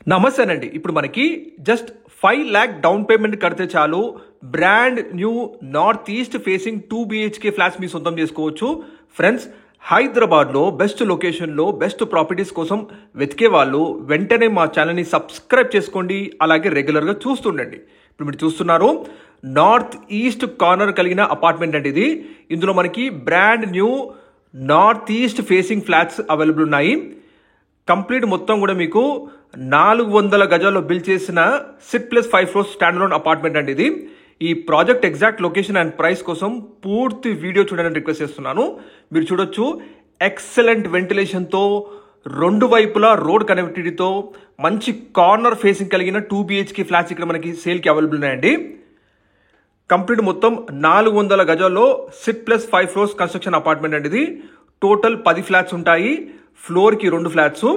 నమస్తేనండి. ఇప్పుడు మనకి just 5 lakh down payment కడితే చాలు brand new north east facing 2 BHK flats మీ సొంతం చేసుకోవచ్చు. ఫ్రెండ్స్, హైదరాబాద్లో బెస్ట్ లొకేషన్లో బెస్ట్ ప్రాపర్టీస్ కోసం వెతికే వాళ్ళు వెంటనే మా ఛానల్ని సబ్స్క్రైబ్ చేసుకోండి. అలాగే రెగ్యులర్గా చూస్తుండండి. ఇప్పుడు మీరు చూస్తున్నారు నార్త్ ఈస్ట్ కార్నర్ కలిగిన అపార్ట్మెంట్ అండి ఇది. ఇందులో మనకి brand new north east facing flats available ఉన్నాయి. కంప్లీట్ మొత్తం కూడా మీకు 400 గజాల్లో బిల్డ్ చేసిన 6+5 ఫ్లోర్స్ స్టాండ్ అలోన్ అపార్ట్మెంట్ అండి ఇది. ఈ project exact location and price కోసం పూర్తి వీడియో చూడడానికి రిక్వెస్ట్ చేస్తున్నాను. మీరు చూడొచ్చు, ఎక్సలెంట్ వెంటిలేషన్తో, రెండు వైపులా రోడ్ కనెక్టివిటీతో మంచి కార్నర్ ఫేసింగ్ కలిగిన 2 BHK ఫ్లాట్స్ ఇక్కడ మనకి సేల్కి అవైలబుల్ ఉన్నాయండి. కంప్లీట్ మొత్తం 400 గజాల్లో 6+5 ఫ్లోర్స్ కన్స్ట్రక్షన్ అపార్ట్మెంట్ అండి ఇది. టోటల్ 10 ఫ్లాట్స్ ఉంటాయి. ఫ్లోర్కి 2 ఫ్లాట్స్.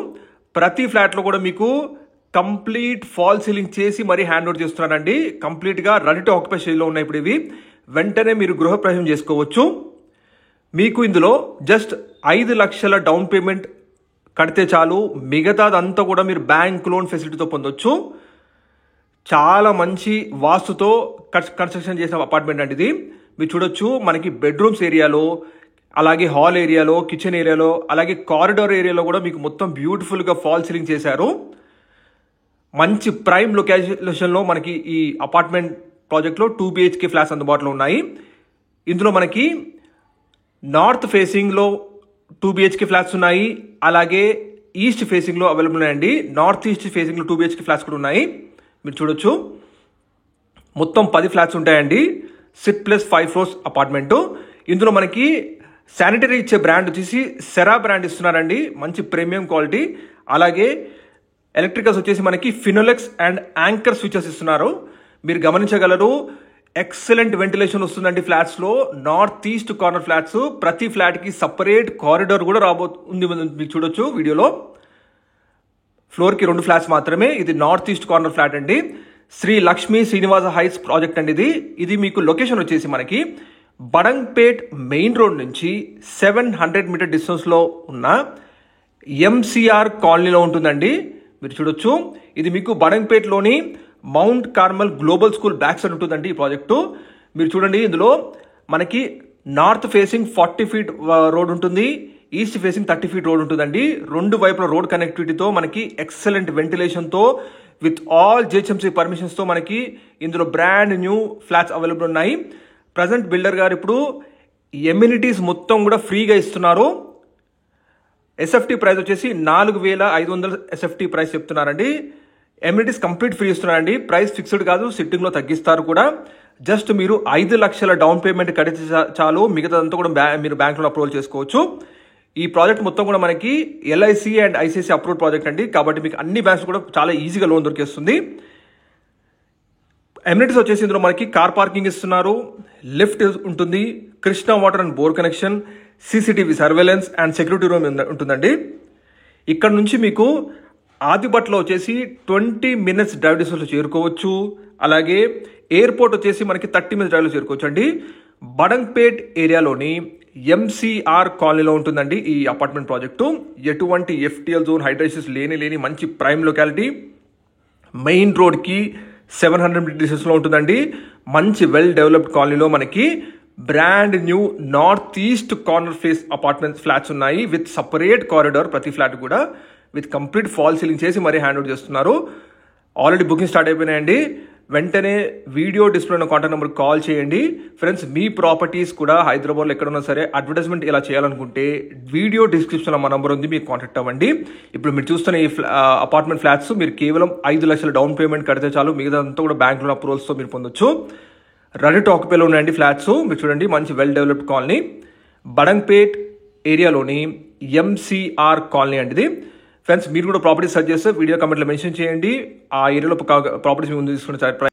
ప్రతి ఫ్లాట్లో కూడా మీకు కంప్లీట్ ఫాల్ సీలింగ్ చేసి మరీ హ్యాండ్ ఓవర్ చేస్తున్నారండి. కంప్లీట్గా రెడీ టు ఆక్యుపై స్టేజ్లో ఉన్నాయి ఇప్పుడు ఇవి. వెంటనే మీరు గృహప్రవేశం చేసుకోవచ్చు. మీకు ఇందులో జస్ట్ 5 లక్షల డౌన్ పేమెంట్ కడితే చాలు, మిగతాదంతా కూడా మీరు బ్యాంక్ లోన్ ఫెసిలిటీతో పొందొచ్చు. చాలా మంచి వాస్తుతో కన్స్ట్రక్షన్ చేసిన అపార్ట్మెంట్ అండి ఇది. మీరు చూడొచ్చు, మనకి బెడ్రూమ్స్ ఏరియాలో, అలాగే హాల్ ఏరియాలో, కిచెన్ ఏరియాలో, అలాగే కారిడార్ ఏరియాలో కూడా మీకు మొత్తం బ్యూటిఫుల్గా ఫాల్ సీలింగ్ చేశారు. మంచి ప్రైమ్ లొకేషన్లో మనకి ఈ అపార్ట్మెంట్ ప్రాజెక్ట్లో 2 BHK ఫ్లాట్స్ అందుబాటులో ఉన్నాయి. ఇందులో మనకి నార్త్ ఫేసింగ్లో 2 BHK ఫ్లాట్స్ ఉన్నాయి. అలాగే ఈస్ట్ ఫేసింగ్లో అవైలబుల్ ఉన్నాయండి. నార్త్ ఈస్ట్ ఫేసింగ్లో 2 BHK ఫ్లాట్స్ కూడా ఉన్నాయి. మీరు చూడొచ్చు, మొత్తం 10 ఫ్లాట్స్ ఉంటాయండి. 6+5 ఫ్లోర్స్ అపార్ట్మెంటు. ఇందులో మనకి శానిటరీ ఇచ్చే బ్రాండ్ వచ్చేసి సెరా బ్రాండ్ ఇస్తున్నారండి. మంచి ప్రీమియం క్వాలిటీ. అలాగే ఎలక్ట్రికల్స్ వచ్చేసి మనకి ఫినోలెక్స్ అండ్ యాంకర్ స్విచెస్ ఇస్తున్నారు. మీరు గమనించగలరు, ఎక్సలెంట్ వెంటిలేషన్ వస్తుందండి ఫ్లాట్స్లో. North east corner flats. ప్రతి ఫ్లాట్కి సపరేట్ కారిడార్ కూడా రాబోతుంది. మీకు చూడొచ్చు వీడియోలో. ఫ్లోర్కి 2 ఫ్లాట్స్ మాత్రమే. ఇది నార్త్ ఈస్ట్ కార్నర్ ఫ్లాట్ అండి. శ్రీ లక్ష్మీ శ్రీనివాస హైట్స్ ప్రాజెక్ట్ అండి ఇది మీకు లొకేషన్ వచ్చేసి మనకి బడంగ్పేట్ మెయిన్ రోడ్ నుంచి 700 మీటర్ డిస్టెన్స్లో ఉన్న MCR కాలనీలో ఉంటుందండి. మీరు చూడొచ్చు, ఇది మీకు బడంగ్పేట్లోని Mount Carmel global school back side ఉంటుందండి ఈ ప్రాజెక్టు. మీరు చూడండి, ఇందులో మనకి నార్త్ ఫేసింగ్ 40 ఫీట్ రోడ్ ఉంటుంది, ఈస్ట్ ఫేసింగ్ 30 ఫీట్ రోడ్ ఉంటుందండి. రెండు వైపుల రోడ్ కనెక్టివిటీతో మనకి ఎక్సలెంట్ వెంటిలేషన్తో విత్ ఆల్ GHMC పర్మిషన్స్తో మనకి ఇందులో బ్రాండ్ న్యూ ఫ్లాట్స్ అవైలబుల్ ఉన్నాయి. ప్రజెంట్ బిల్డర్ గారు ఇప్పుడు ఎమ్యూనిటీస్ మొత్తం కూడా ఫ్రీగా ఇస్తున్నారు. SFT ప్రైస్ వచ్చేసి 4,500 SFT ప్రైస్ చెప్తున్నారండి. ఎమ్యూనిటీస్ కంప్లీట్ ఫ్రీ ఇస్తున్నారండి. ప్రైస్ ఫిక్స్డ్ కాదు, సిట్టింగ్లో తగ్గిస్తారు కూడా. జస్ట్ మీరు 5 లక్షల డౌన్ పేమెంట్ కడితే చాలు, మిగతాదంతా కూడా మీరు బ్యాంక్లో అప్రూవల్ చేసుకోవచ్చు. ఈ ప్రాజెక్ట్ మొత్తం కూడా మనకి LIC and ICICI approved project అండి. కాబట్టి మీకు అన్ని బ్యాంక్స్ కూడా చాలా ఈజీగా లోన్ దొరికేస్తుంది. ఎమ్యూనిటీస్ వచ్చేసి ఇందులో మనకి కార్ పార్కింగ్ ఇస్తున్నారు, లిఫ్ట్ ఉంటుంది, Krishna water and bore connection, CCTV surveillance and security room ఉంటుందండి. ఇక్కడ నుంచి మీకు ఆదిబట్లో వచ్చేసి 20 minutes డ్రైవ్ డిస్టెన్స్లో చేరుకోవచ్చు. అలాగే ఎయిర్పోర్ట్ వచ్చేసి మనకి 30 minutes డ్రైవ్లో చేరుకోవచ్చు అండి. బడంగ్పేట్ ఏరియాలోని MCR కాలనీలో ఉంటుందండి ఈ అపార్ట్మెంట్ ప్రాజెక్టు. ఎటువంటి FTL జోన్, హైడ్రేషన్స్ లేని మంచి ప్రైమ్ లొకాలిటీ. మెయిన్ రోడ్కి 700 మీటర్ డిస్టెన్స్లో ఉంటుందండి. మంచి వెల్ డెవలప్డ్ కాలనీలో మనకి brand new north east corner face apartment flats ఉన్నాయి విత్ సపరేట్ కారిడార్. ప్రతి ఫ్లాట్ కూడా విత్ కంప్లీట్ ఫాల్ సీలింగ్ చేసి మరీ హ్యాండ్ ఓవర్ చేస్తున్నారు. ఆల్రెడీ బుకింగ్ స్టార్ట్ అయిపోయినాయండి. వెంటనే వీడియో డిస్ప్లే ఉన్న కాంటాక్ట్ నెంబర్కి కాల్ చేయండి. ఫ్రెండ్స్, మీ ప్రాపర్టీస్ కూడా హైదరాబాద్లో ఎక్కడున్నా సరే అడ్వర్టైజ్మెంట్ ఇలా చేయాలనుకుంటే వీడియో డిస్క్రిప్షన్లో మా నెంబర్ ఉంది, మీకు కాంటాక్ట్ అవ్వండి. ఇప్పుడు మీరు చూస్తున్న ఈ అపార్ట్మెంట్ ఫ్లాట్స్ మీరు కేవలం 5 లక్షల డౌన్ పేమెంట్ కడితే చాలు, మిగతాదంతా కూడా బ్యాంక్ లోన్ అప్రూవల్స్తో మీరు పొందొచ్చు. రెడీ టు ఆక్యుపైలో ఉన్నాయండి ఫ్లాట్స్. మీరు చూడండి, మంచి వెల్ డెవలప్డ్ కాలనీ, బడంగ్పేట్ ఏరియాలోని MCR కాలనీ అండి ఇది. ఫ్రెండ్స్, మీరు కూడా ప్రాపర్టీస్ సర్చ్ చేస్తే వీడియో కమెంట్లో మెన్షన్ చేయండి. ఆ ఏరియాలో ప్రాపర్టీస్ ముందు తీసుకుని